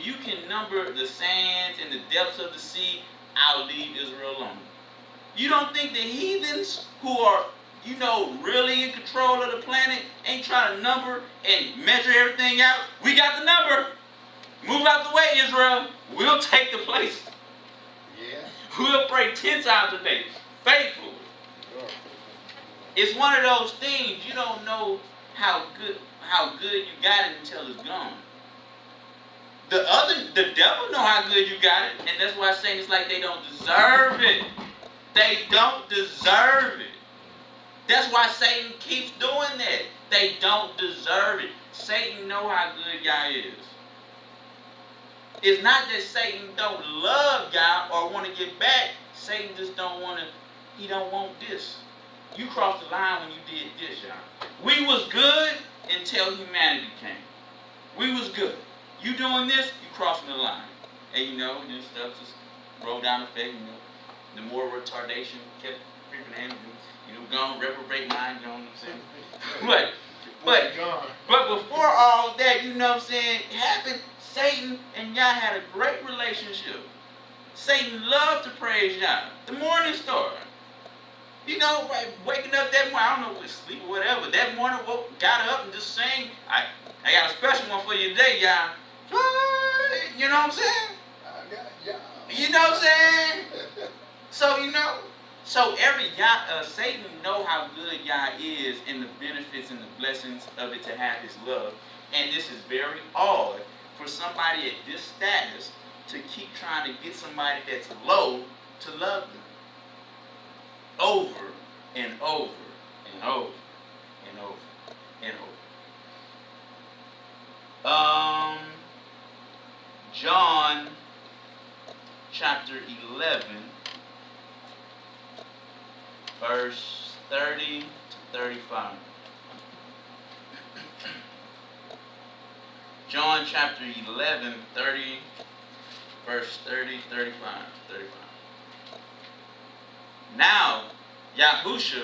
if you can number the sands and the depths of the sea, I'll leave Israel alone. You don't think the heathens who are, really in control of the planet ain't trying to number and measure everything out? We got the number. Move out the way, Israel. We'll take the place. Yeah. We'll pray 10 times a day, faithfully. It's one of those things you don't know how good you got it until it's gone. The devil know how good you got it, and that's why Satan is like they don't deserve it. They don't deserve it. That's why Satan keeps doing that. They don't deserve it. Satan know how good y'all is. It's not that Satan don't love y'all or want to get back. Satan just don't want to. He don't want this. You crossed the line when you did this, y'all. We was good until humanity came. We was good. You doing this, you crossing the line. And this stuff just rolled down the effect, the more retardation kept creeping in, gone, reprobate mind, you know what I'm saying? But before all that, happened, Satan and y'all had a great relationship. Satan loved to praise y'all. The morning star. Waking up that morning, I don't know if it's sleep or whatever. That morning, got up and just sang. I got a special one for you today, y'all. You know what I'm saying? You know what I'm saying? So every Satan know how good Yah is and the benefits and the blessings of it to have his love. And this is very odd for somebody at this status to keep trying to get somebody that's low to love them. Over and over and over and over and over. John chapter 11, verse 30 to 35. John chapter 11, verse 30, 35. Now, Yahusha,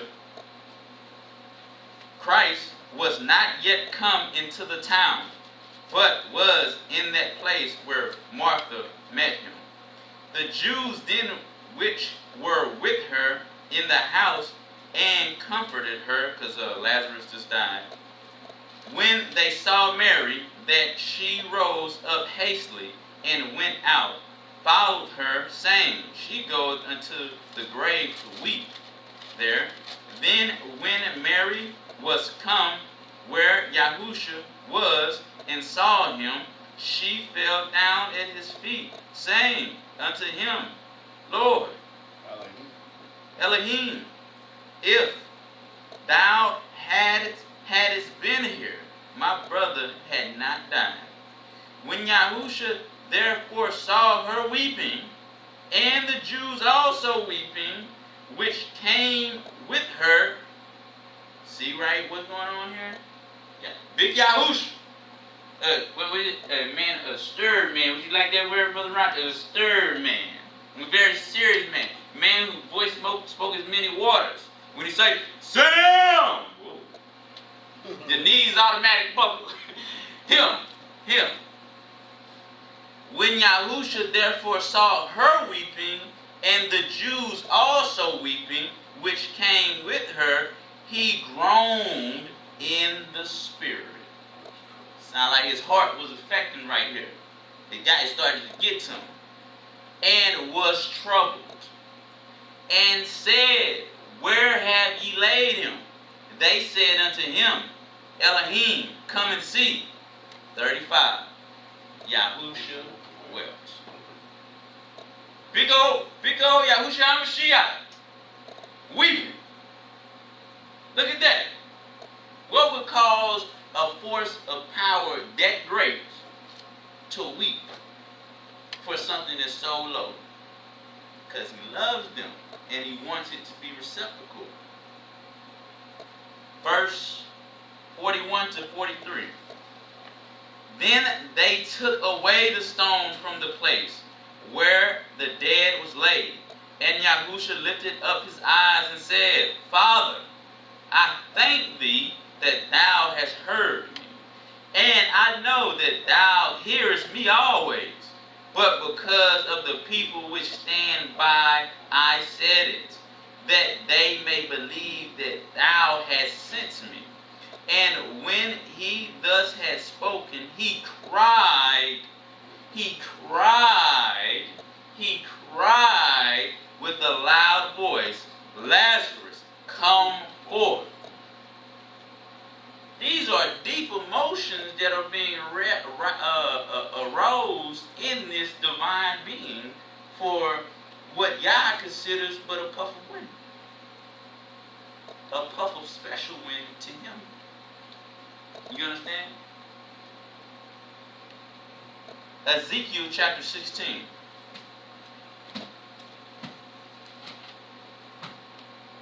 Christ, was not yet come into the town, but was in that place where Martha met him. The Jews then which were with her in the house and comforted her, because Lazarus just died, when they saw Mary, that she rose up hastily and went out, followed her, saying, She goeth unto the grave to weep there. Then when Mary was come where Yahusha was, and saw him, she fell down at his feet, saying unto him, Lord, Elohim, if thou hadst been here, my brother had not died. When Yahusha therefore saw her weeping, and the Jews also weeping, which came with her. See what's going on here? Yeah. Big Yahusha. A stirred man. Would you like that word, Brother Rock? A stirred man. A very serious man. A man whose voice spoke as many waters. When he say, sit down! Whoa. The knees automatic buckle. Him. When Yahusha therefore saw her weeping, and the Jews also weeping, which came with her, he groaned in the spirit. Sound like his heart was affecting right here. The guy started to get to him. And was troubled. And said, Where have ye laid him? They said unto him, Elohim, come and see. 35. Yahusha wept. Big old Yahushua HaMashiach weeping. Look at that. What would cause a force of power that great to weep for something that's so low? Because he loves them and he wants it to be reciprocal. Verse 41 to 43. Then they took away the stone from the place where the dead was laid. And Yahusha lifted up his eyes and said, Father, I thank thee that thou hast heard me, And I know that thou hearest me always, but because of the people which stand by, I said it, that they may believe that thou hast sent me. And when he thus had spoken, he cried with a loud voice, Lazarus, come forth. These are deep emotions that are being arose in this divine being for what Yah considers but a puff of wind. A puff of special wind to him. You understand? Ezekiel chapter 16.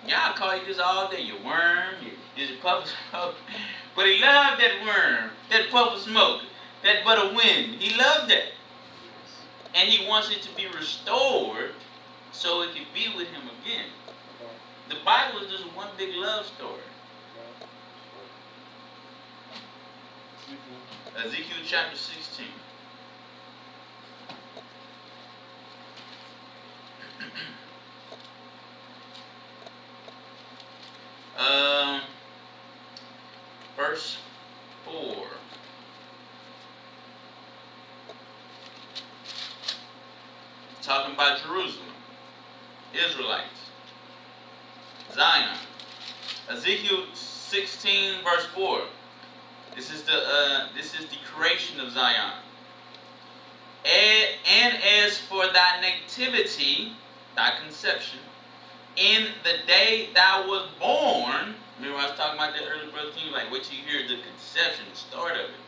Y'all call you this all day. You worm, you puff of smoke. But he loved that worm, that puff of smoke, that but of wind. He loved that. And he wants it to be restored so it can be with him again. The Bible is just one big love story. Ezekiel chapter 16. Verse 4. Talking about Jerusalem, Israelites, Zion. Ezekiel 16 verse 4. This is the creation of Zion. And as for thy nativity, thy conception, in the day thou was born. Remember I was talking about that earlier, Brother King? Like, wait till you hear the conception, the start of it.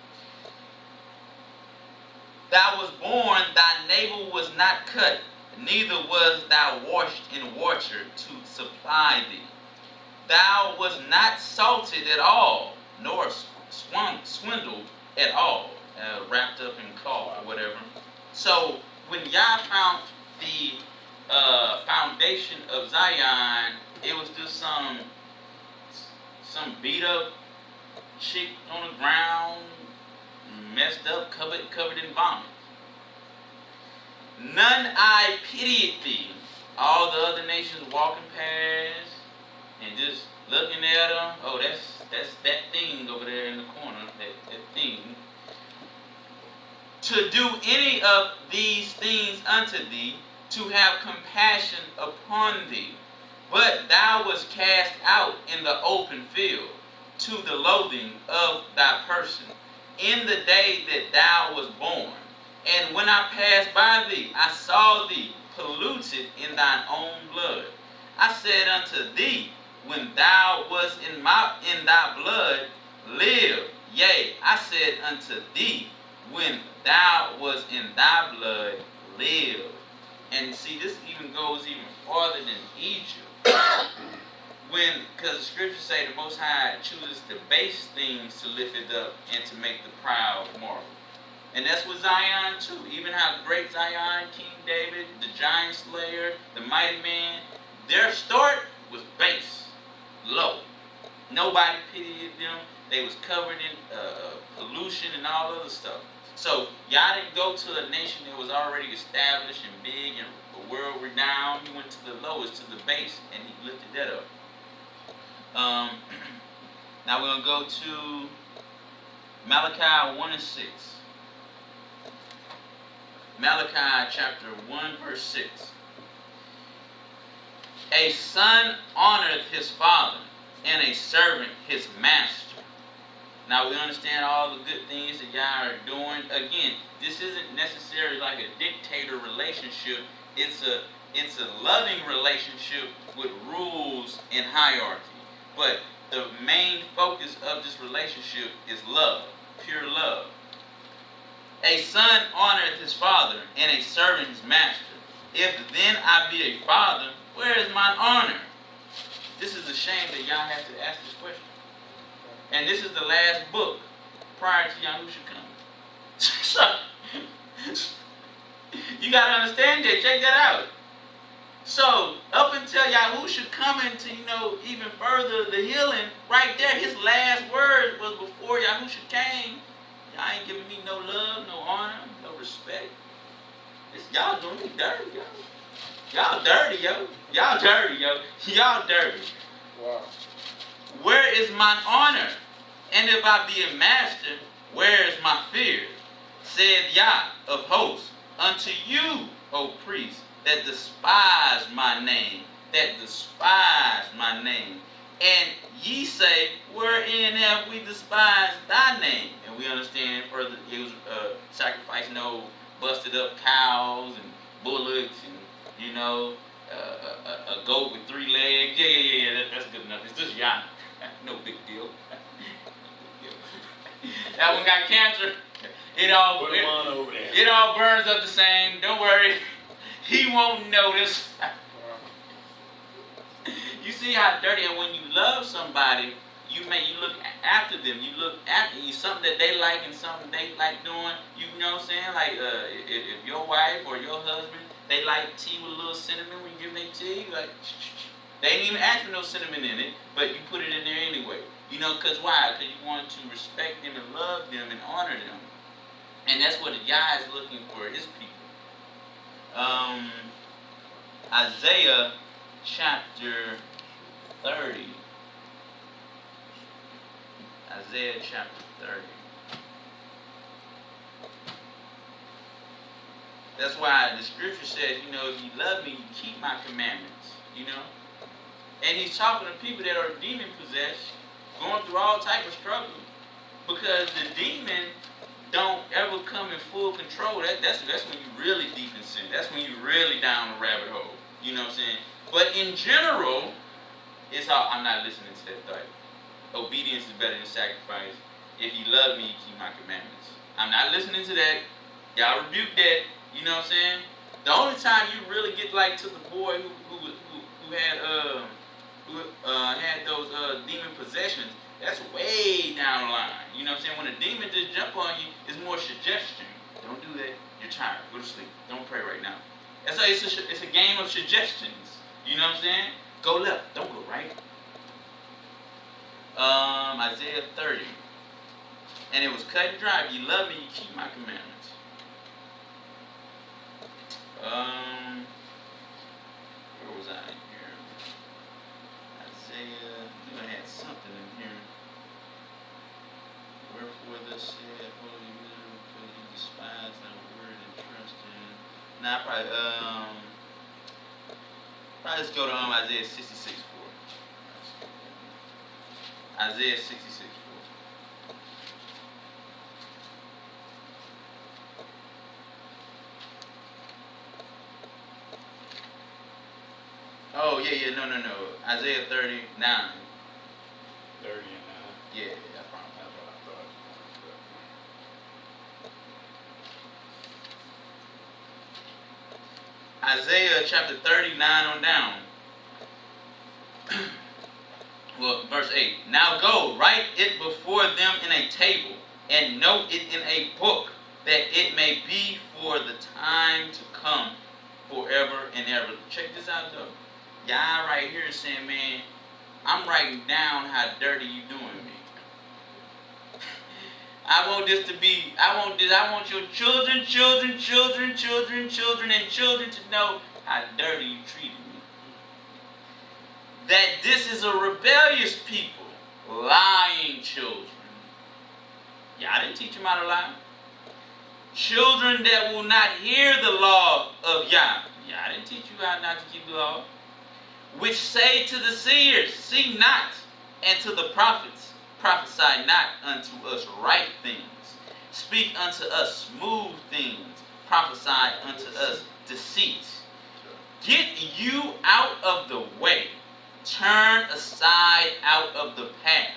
Thou was born, thy navel was not cut, neither was thou washed in water to supply thee. Thou was not salted at all, nor swindled at all, wrapped up in cloth or whatever. So when Yah found the foundation of Zion, it was just some beat up chick on the ground, messed up, covered in vomit. None I pitied thee. All the other nations walking past and just looking at them. Oh, that's that thing over there in the corner. That thing. To do any of these things unto thee, to have compassion upon thee. But thou wast cast out in the open field, to the loathing of thy person, in the day that thou wast born. And when I passed by thee, I saw thee polluted in thine own blood. I said unto thee, when thou wast in thy blood, live. Yea, I said unto thee, when thou wast in thy blood, live. And see, this even goes even farther than Egypt. Because the scriptures say the Most High chooses the base things to lift it up and to make the proud marvel. And that's with Zion too. Even how great Zion, King David, the giant slayer, the mighty man, their start was base, low. Nobody pitied them. They was covered in pollution and all other stuff. So y'all didn't go to a nation that was already established and big and world renowned. He went to the lowest, to the base, and he lifted that up. Now we're going to go to Malachi 1 and 6. Malachi chapter 1 verse 6. A son honoreth his father, and a servant his master. Now we understand all the good things that y'all are doing. Again, this isn't necessarily like a dictator relationship. It's a loving relationship with rules and hierarchy. But the main focus of this relationship is love, pure love. A son honoreth his father, and a servant his master. If then I be a father, where is mine honor? This is a shame that y'all have to ask this question. And this is the last book prior to Yahusha coming. So, you got to understand that. Check that out. So, up until Yahusha coming to, even further the healing, right there, his last word was before Yahusha came. Y'all ain't giving me no love, no honor, no respect. Y'all doing me dirty, yo. Y'all dirty, yo. Y'all dirty, yo. Y'all dirty. Wow. Where is mine honor? And if I be a master, where is my fear? Said Yah of hosts, unto you, O priest, that despise my name, And ye say, wherein have we despised thy name? And we understand further, it was sacrificing old busted up cows and bullocks and, a goat with 3 legs. Yeah, that's good enough. It's just Yah. No big deal. That one got cancer. It all burns up the same. Don't worry. He won't notice. You see how dirty, and when you love somebody, you look after them. You look after something that they like and something they like doing. You know what I'm saying? Like if your wife or your husband, they like tea with a little cinnamon when you give them their tea, like they ain't even ask for no cinnamon in it, but you put it in there anyway. Cause why? Cause you want to respect them and love them and honor them. And that's what Yah is looking for, his people. Isaiah chapter 30. Isaiah chapter 30. That's why the scripture says, if you love me, you keep my commandments, And he's talking to people that are demon possessed, going through all type of struggle, because the demon don't ever come in full control. That's when you really deep in sin. That's when you really down the rabbit hole. You know what I'm saying? But in general, it's all, I'm not listening to that thought. Obedience is better than sacrifice. If you love me, you keep my commandments. I'm not listening to that. Y'all rebuke that. You know what I'm saying? The only time you really get like to the boy who had those demon possessions, that's way down the line. You know what I'm saying? When a demon just jump on you, it's more suggestion. Don't do that. You're tired. Go to sleep. Don't pray right now. It's a game of suggestions. You know what I'm saying? Go left. Don't go right. Isaiah 30. And it was cut and dry. If you love me, you keep my commandments. Where was I here? Isaiah. I had something in here. Wherefore thus said, Holy Israel, because you despise thy word and trust in. Now probably just go to Isaiah 66:4. Isaiah 66:4. Oh, yeah, no. Isaiah 39. 39. Yeah, that's what I thought. Isaiah chapter 39 on down. Well, verse 8. Now go, write it before them in a table, and note it in a book, that it may be for the time to come, forever and ever. Check this out, though. Y'all right here is saying, man, I'm writing down how dirty you doing me. I want this to be, I want your children, and children to know how dirty you treated me. That this is a rebellious people, lying children. Yeah, I didn't teach them how to lie. Children that will not hear the law of Yah. Yeah, I didn't teach you how not to keep the law. Which say to the seers, see not, and to the prophets, prophesy not unto us right things. Speak unto us smooth things, prophesy unto us deceit. Get you out of the way, turn aside out of the path.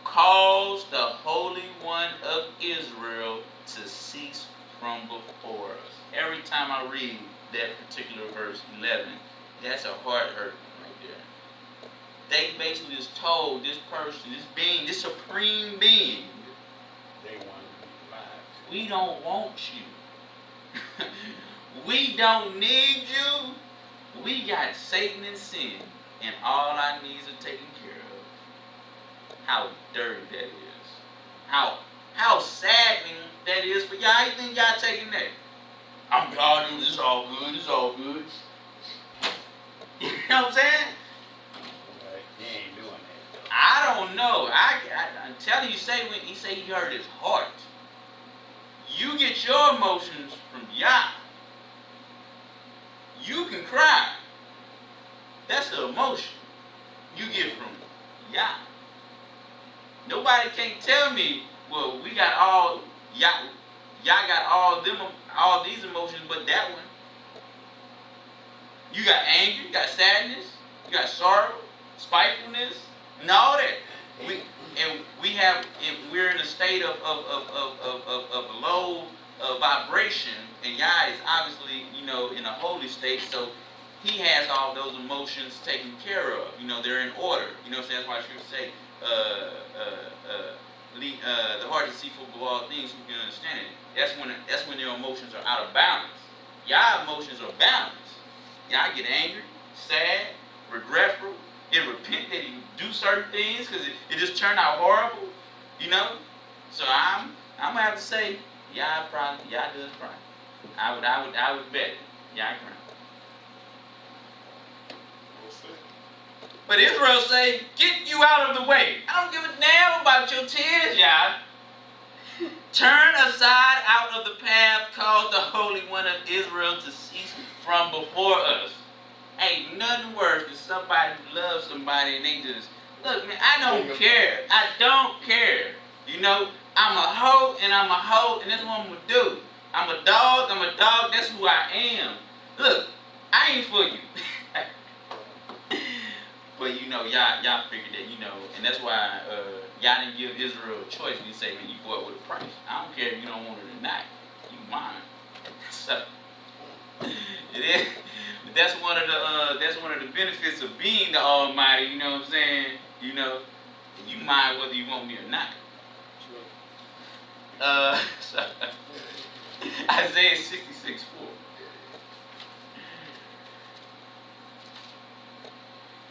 Cause the Holy One of Israel to cease from before us. Every time I read that particular verse 11, that's a heart hurt right there. They basically just told this person, this being, this supreme being, they want to be lives. We don't want you. We don't need you. We got Satan and sin, and all our needs are taken care of. How dirty that is. How How saddening that is for y'all. You think y'all taking that? I'm God, it's all good, it's all good. You know what I'm saying? He ain't doing that. I don't know. I'm telling you, when he say he hurt his heart. You get your emotions from Yah. You can cry. That's the emotion you get from Yah. Nobody can't tell me, well, we got all Yah got all these emotions, but that one. You got anger, you got sadness, you got sorrow, spitefulness, and all that. We're in a state of low vibration, and Yah is obviously, in a holy state, so he has all those emotions taken care of. They're in order. So that's why Scripture say, the heart is deceitful above all things, who can understand it? That's when your emotions are out of balance. Yah emotions are balanced. Yah get angry, sad, regretful, and repent that he do certain things because it just turned out horrible. So I'm gonna have to say, Yah does cry. I would bet Yah cry. But Israel say, get you out of the way. I don't give a damn about your tears, Yah. Turn aside out of the path, cause the Holy One of Israel to cease from before us. Ain't nothing worse than somebody who loves somebody and they just, look, man, I don't care. I don't care. I'm a hoe and I'm a hoe and that's what I'm going to do. I'm a dog, that's who I am. Look, I ain't for you. But y'all figured that, and that's why y'all didn't give Israel a choice. You say, man, you bought with a price. I don't care if you don't want it or not. You mine. So it is. But that's one of the benefits of being the Almighty. You know what I'm saying? You mine whether you want me or not. So, Isaiah 66:4.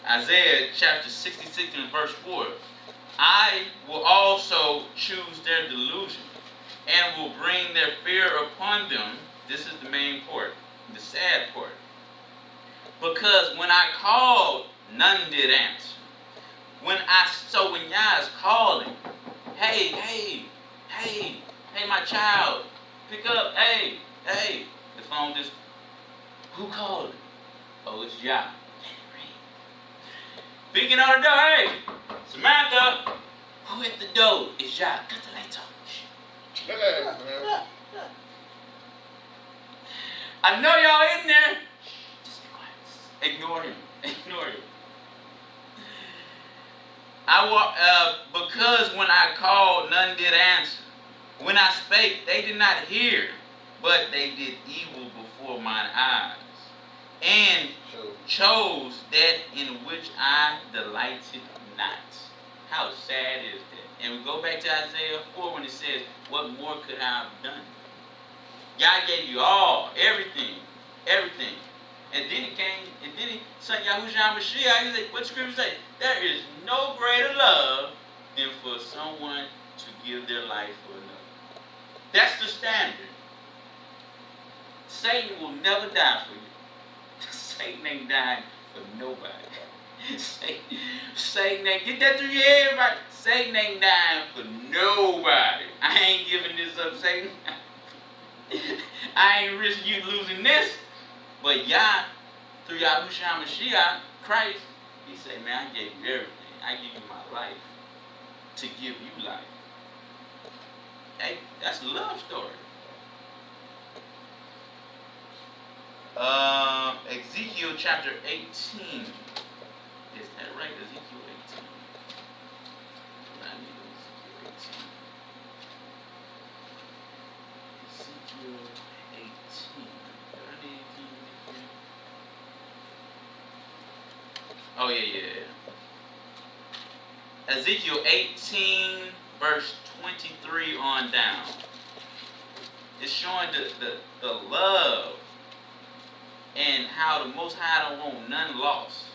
Isaiah chapter 66 and verse 4. I will also choose their delusion and will bring their fear upon them. This is the main part, the sad part. Because when I called, none did answer. When Yah is calling, hey, my child, pick up, hey, the phone just, who called? Oh, it's Yah. Beacon on the door, hey, Samantha, who hit the door? It's Yah. Cut the lights off. I know y'all in there. Just be quiet. Ignore him. Because when I called, none did answer. When I spake, they did not hear, but they did evil before mine eyes, and chose that in which I delighted not. How sad is that? And we go back to Isaiah 4 when it says, what more could I have done? God gave you all, everything. And then he sent Yahushua Mashiach. He said, what the scripture say? There is no greater love than for someone to give their life for another. That's the standard. Satan will never die for you. Satan ain't dying for nobody. Satan ain't, get that through your head, right? Satan ain't dying for nobody. I ain't giving this up, Satan. I ain't risking you losing this. But Yah, through Yahushua Mashiach, Christ, he said, man, I gave you everything. I give you my life to give you life. Hey, that's a love story. Ezekiel chapter 18. Is that right? Ezekiel 18. I need Ezekiel 18. Ezekiel 18. Do I need Ezekiel? Oh, yeah. Ezekiel 18, verse 23 on down. It's showing the love and how the Most High don't want none lost.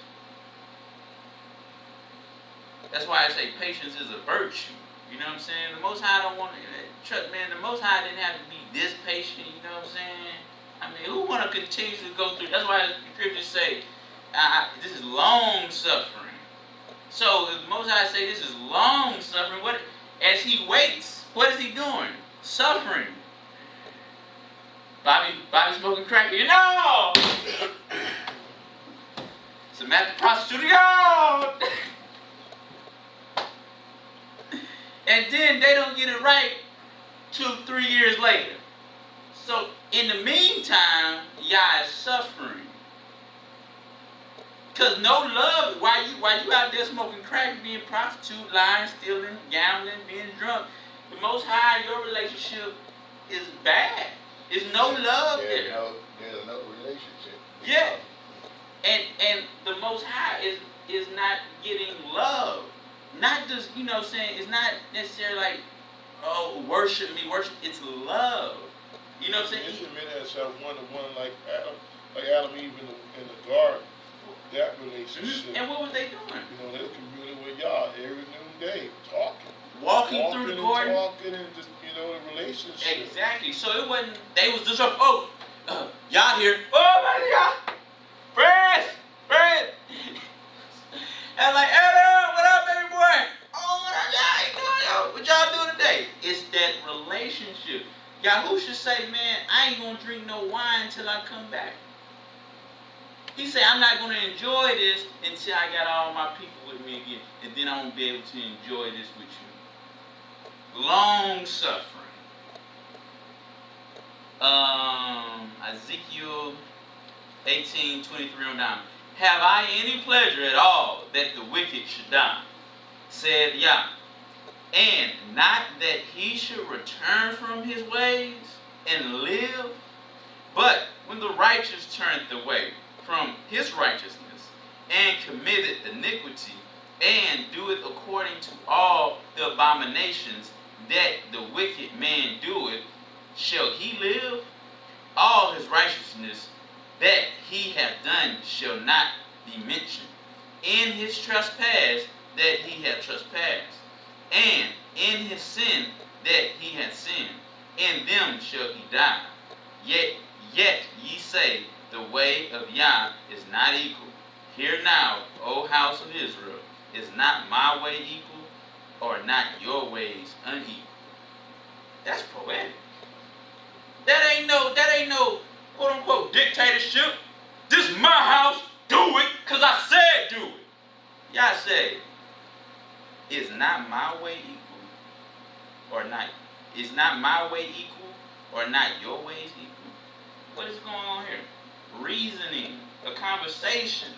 That's why I say patience is a virtue. You know what I'm saying? The Most High don't want to, trust, man, the Most High didn't have to be this patient, you know what I'm saying? I mean, who want to continue to go through? That's why the scriptures say, this is long suffering. So the Most High say this is long suffering. What, as he waits, what is he doing? Suffering. Bobby smoking crack. You know. Samantha prostituting. Yo. And then they don't get it right 2-3 years later. So in the meantime, y'all is suffering. Cause no love, why you out there smoking crack, being prostitute, lying, stealing, gambling, being drunk, the Most High, your relationship is bad. There's no love there. There's no relationship. Yeah. And the Most High is not getting love. Not just, you know what I'm saying, it's not necessarily like, oh, worship me, it's love. You know what I'm saying? It's admitted itself one-to-one like Adam Eve in the garden. That relationship. And what was they doing? You know, they were communing with y'all every noonday, talking. Walking through the garden. Talking and just, you know, the relationship. Exactly. So it wasn't, they was just, y'all here. Oh, my God. Friends. And like, Adam, what up, baby boy? Oh, what up, y'all? What y'all doing today? It's that relationship. Yahusha say, man, I ain't going to drink no wine until I come back. He said, I'm not going to enjoy this until I got all my people with me again. And then I won't be able to enjoy this with you. Long suffering. Ezekiel 18:23 on down. Have I any pleasure at all that the wicked should die? Said Yah. And not that he should return from his ways and live? But when the righteous turneth away from his righteousness, and committeth iniquity, and doeth according to all the abominations that the wicked man doeth, shall he live? All his righteousness that he hath done shall not be mentioned. In his trespass that he hath trespassed, and in his sin that he hath sinned, in them shall he die. Yet ye say, the way of Yah is not equal. Hear now, O house of Israel, is not my way equal, or not your ways unequal? That's poetic. That ain't no quote unquote dictatorship. This is my house, do it, cause I said do it. Yah said, is not my way equal, or not? Is not my way equal, or not your ways equal? What is going on here? Reasoning, a conversation.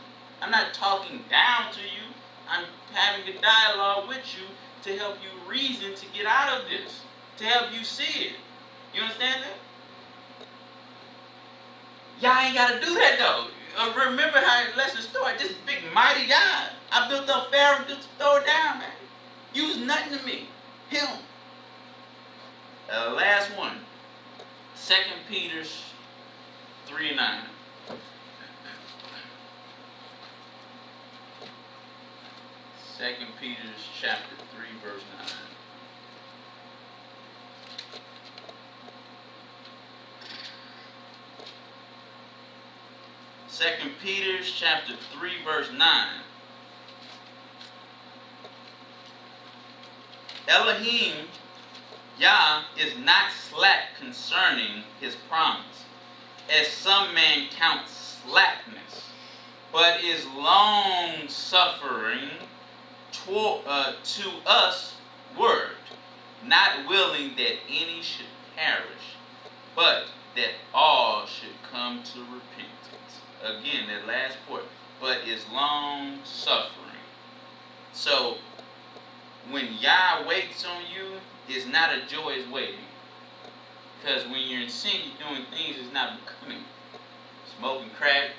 I'm not talking down to you. I'm having a dialogue with you to help you reason to get out of this, to help you see it. You understand that? Y'all ain't got to do that though. Remember how the lesson started? This big mighty God. I built up Pharaoh just to throw it down, man. You was nothing to me. Him. Last one. 2 Peter 3:9. 2 Peter chapter 3 verse 9. Second Peter chapter 3 verse 9. Elohim, Yah, is not slack concerning his promise, as some men count slackness, but is long suffering to us word, not willing that any should perish, but that all should come to repentance. Again, that last part, but is long suffering. So when Yah waits on you, it's not a joyous waiting. Because when you're in sin, you're doing things that's not becoming. Smoking crack,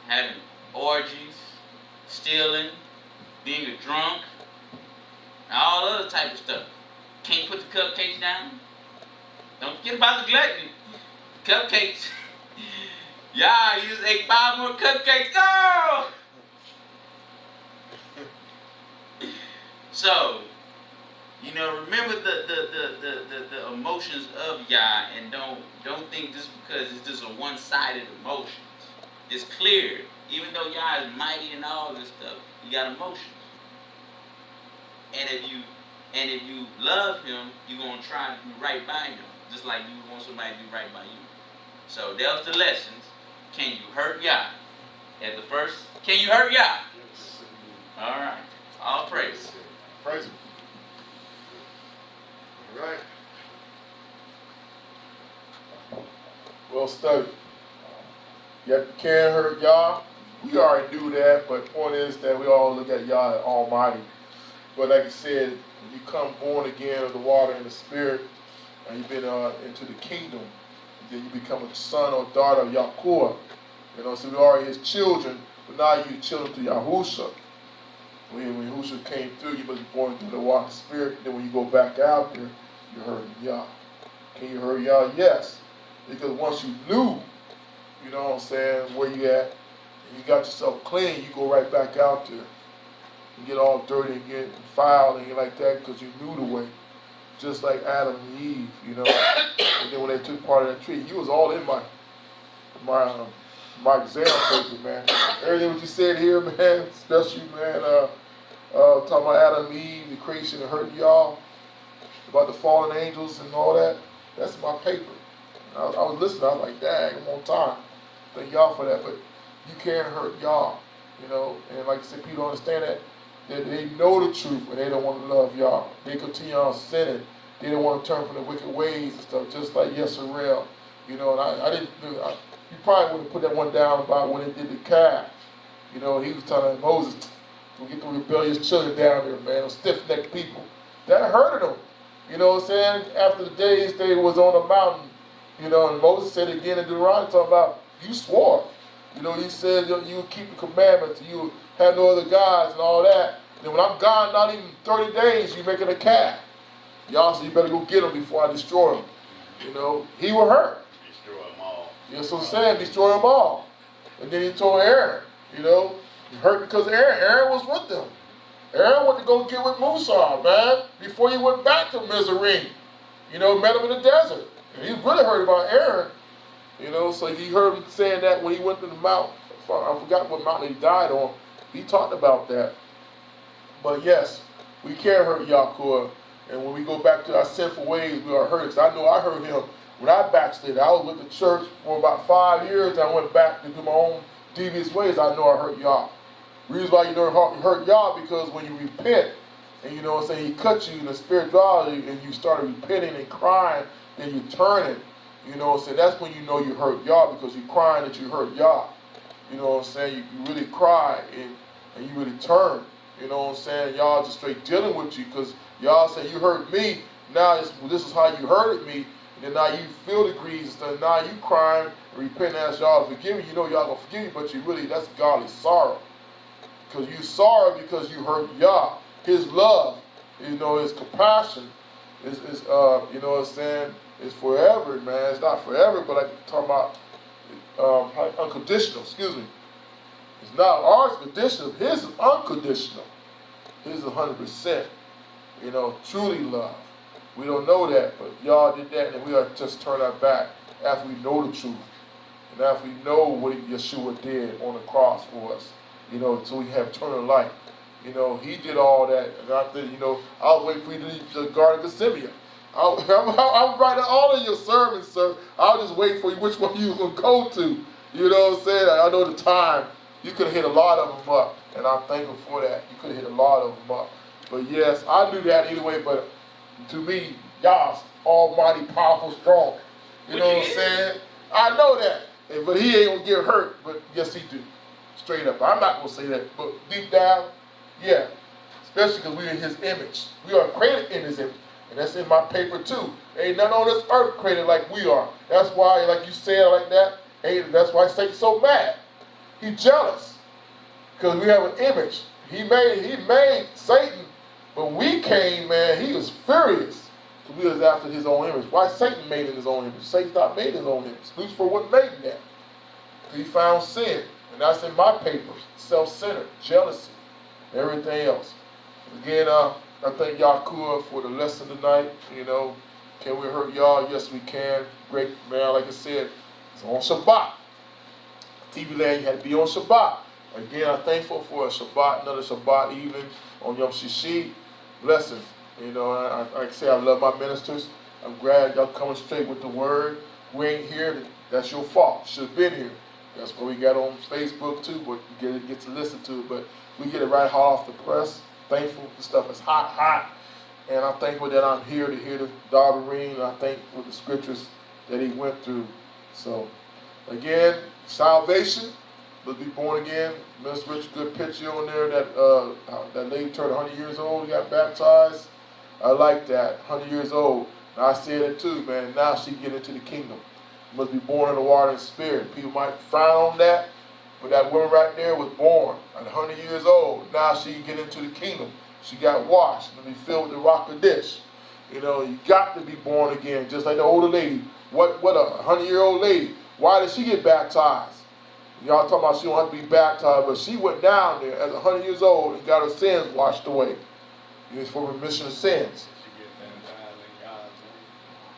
having orgies, stealing, being a drunk, and all other type of stuff. Can't put the cupcakes down. Don't forget about the gluttony. Cupcakes. Y'all, you just ate 5 more cupcakes. No! So, You know, remember the emotions of Yah, and don't think just because it's just a one-sided emotions. It's clear. Even though Yah is mighty and all this stuff, you got emotions. And if you love him, you're gonna try to do right by him, just like you want somebody to do right by you. So that was the lessons. Can you hurt Yah? At the first, can you hurt Yah? Yes. All right. All praise. Praise him. All right. Well studied. Yet you can't hurt Yah. We already knew that, but the point is that we all look at Yah as Almighty. But like you said, when you come born again of the water and the Spirit, and you've been into the kingdom, then you become a son or daughter of Yahuwah. You know, so we are his children, but now you're children to Yahusha. When Yahusha came through, you must be born through the water and Spirit. Then when you go back out there, you're hurting Yah. Can you hurt Yah? Yes. Because once you knew, you know what I'm saying, where you at, and you got yourself clean, you go right back out there. And get all dirty and get foul and get like that because you knew the way. Just like Adam and Eve, you know. And then when they took part of that tree, you was all in my exam paper, man. Everything what you said here, man, especially, man, talking about Adam and Eve, the creation and hurting y'all, about the fallen angels and all that, that's in my paper. I was listening, I was like, dang, I'm on time. Thank y'all for that, but you can't hurt y'all, you know. And like I said, people don't understand that they know the truth, but they don't want to love y'all. They continue on sinning. They don't want to turn from the wicked ways and stuff, just like Yesarel. You know, and you probably would have put that one down about when they did the calf. You know, he was telling Moses to get the rebellious children down there, man, stiff-necked people. That hurted them. You know what I'm saying? After the days they was on the mountain, you know, and Moses said again in Deuteronomy, talking about, you swore. You know, he said you would keep the commandments, you would have no other gods and all that. And then when I'm gone, not even 30 days, you're making a calf. Y'all said you better go get him before I destroy him. You know, he will hurt. Destroy them all. That's what I'm saying, destroy them all. And then he told Aaron, you know, he hurt because Aaron was with them. Aaron went to go get with Musa, man, before he went back to Mizraim. You know, met him in the desert. And he really heard about Aaron. You know, so he heard him saying that when he went to the mountain. I forgot what mountain he died on. He talked about that. But yes, we can't hurt Yahuwah. And when we go back to our sinful ways, we are hurt. Because I know I hurt him when I backslid. I was with the church for about 5 years. And I went back to do my own devious ways. I know I hurt y'all. The reason why you know you hurt y'all because when you repent, and you know what I'm saying, he cut you in the spirit draws you, and you started repenting and crying, then you turn it. You know what I'm saying? That's when you know you hurt y'all because you're crying that you hurt y'all. You know what I'm saying? You really cry and you really turn. You know what I'm saying? Y'all just straight dealing with you because y'all say you hurt me. Now this is how you hurted me. And then now you feel the grief and stuff. Now you crying and repent and ask y'all to forgive me. You know y'all gonna forgive you, but you really, that's godly sorrow. Because you sorry because you hurt Yah. His love, you know, his compassion is you know what I'm saying, is forever, man. It's not forever, but I'm talking about unconditional, excuse me. It's not ours conditional, his is unconditional. His is 100%, you know, truly love. We don't know that, but y'all did that, and we ought to just turn our back after we know the truth. And after we know what Yeshua did on the cross for us, you know, so we have eternal life. You know, he did all that, and I think, you know, I'll wait for you to leave the Garden of Gethsemane. I'll write all of your sermons, sir. I'll just wait for you which one you will go to. You know what I'm saying? I know the time. You could have hit a lot of them up, and I'm thankful for that. You could have hit a lot of them up. But yes, I knew that anyway, but to me, Yah's almighty, powerful, strong. You know what I'm saying? I know that. But he ain't going to get hurt, but yes, he do. Straight up. I'm not going to say that, but deep down, yeah. Especially because we're in his image. We are created in his image. And that's in my paper too. Ain't none on this earth created like we are. That's why, like you said like that, that's why Satan's so mad. He's jealous. Because we have an image. He made Satan, but we came, man, he was furious. So we was after his own image. Why Satan made in his own image? Satan's not made in his own image. Lucifer wasn't made in that. He found sin. And that's in my papers. Self-centered, jealousy, everything else. Again, I thank Yahuwah for the lesson tonight. You know, can we hurt y'all? Yes, we can. Great, man. Like I said, it's on Shabbat. TV land, you had to be on Shabbat. Again, I'm thankful for a Shabbat, another Shabbat evening on Yom Shishi. Blessing. You know, like I say, I love my ministers. I'm glad y'all coming straight with the word. We ain't here, that's your fault. Should have been here. That's what we got on Facebook too, but you get to listen to it. But we get it right hot off the press. Thankful. The stuff is hot. And I'm thankful that I'm here to hear the Darbarine. I thank for the scriptures that he went through. So, again, salvation. Let's be born again. Minister Rich, good picture on there. That lady turned 100 years old, got baptized. I like that. 100 years old. And I said it too, man. Now she get into the kingdom. Must be born in the water and spirit. People might frown on that, but that woman right there was born at 100 years old. Now she can get into the kingdom. She got washed and be filled with the rock of dish. You know, you got to be born again, just like the older lady. What a 100-year-old lady. Why did she get baptized? Y'all talking about she don't have to be baptized, but she went down there as 100 years old and got her sins washed away. It's for remission of sins.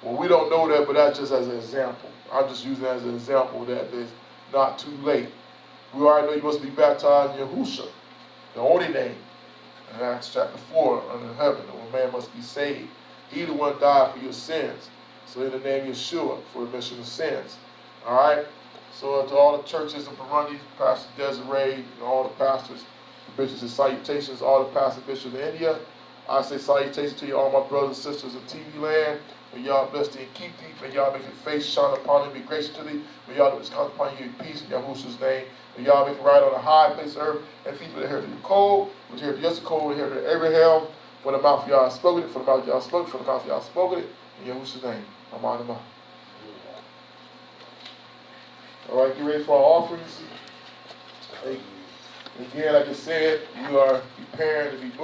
Well, we don't know that, but that's just as an example. I'm just using that as an example that it's not too late. We already know you must be baptized in Yahusha, the only name. In Acts chapter 4, under heaven, where man must be saved. He the one died for your sins. So in the name of Yeshua, for remission of sins. All right? So to all the churches in Burundi, Pastor Desiree, and all the pastors, bishops, and salutations, all the pastors, bishops in India. I say salutations to you, all my brothers and sisters in TV land. May y'all bless thee and keep thee. May y'all make your face shine upon thee, be gracious to thee. May y'all do come upon you in peace in Yahushua's name. May y'all make it right on a high place of earth, and feet that hear to the cold, which hear to Yeshua, which hear to Abraham. For the mouth of y'all spoken it, for the mouth of y'all spoken it, for the mouth of y'all spoken it. In Yahushua's name. Amen. All right, get ready for our offerings. Again, like I said, we are preparing to be moved.